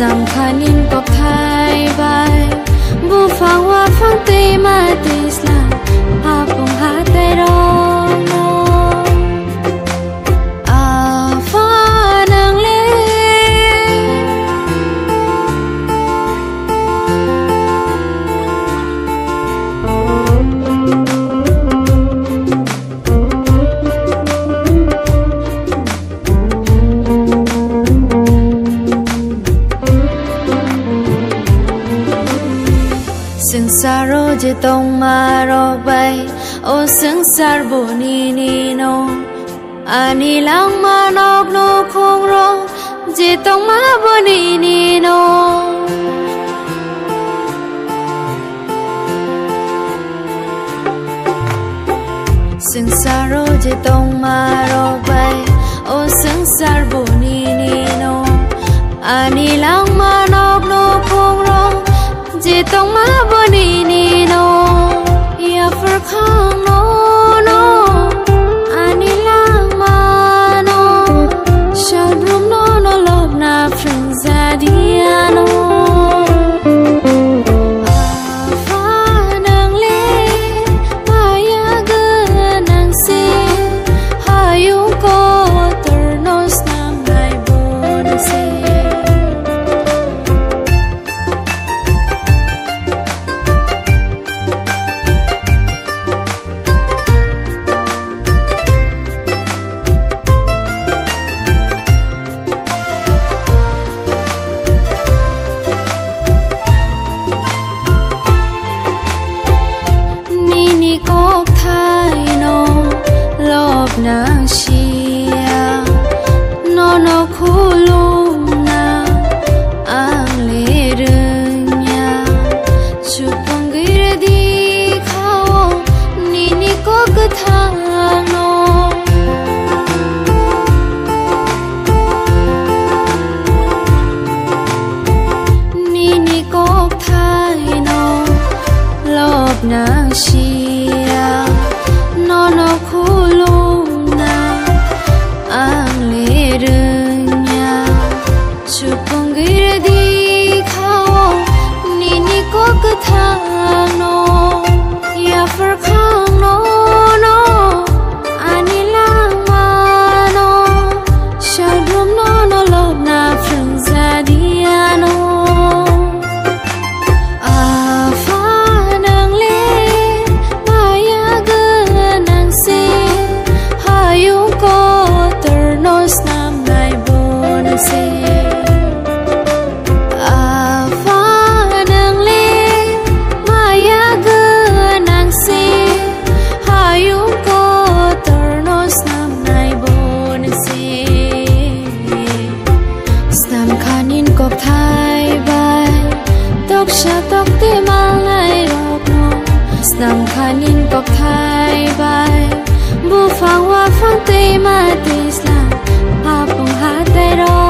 nằm khăn in cọc thái bay bu phang hoa phang tê mà tê slang ha bông ha tê rong pha nang lê Saro je tong maro bay o sing sar bu ni no ani lang ma nok no khong ro je tong ma bu ni no sing saro je tong maro bay o sing sar bu ni no ani lang ma nok no khong ro je tong ma bo ni no ya fur khang no ani lang ma no shal rum no lob na phring za dia no pha nang le pa ya ga nang se ha yu ko ter no snam nai bo na se nang shia no khulum na ang le rnya chupang gir di khao ni ko kathang no ni ko thai no lob nang shia no khulum ang le rnya chupang gir di khao ni ko kathang no ya far khang no ani lang ma no shal drum no lob na phring za dia no pha nang le pa ya ga nang se ha yu ko snam nai bon se pha nang le maya ga nang se ha yu ko tor no snam nai bon se snam khanin ko thai bai tok sha tok te mal nai rok no snam khanin ko thai bai bu phang wa phang te ma te slang ha bông ha tay đó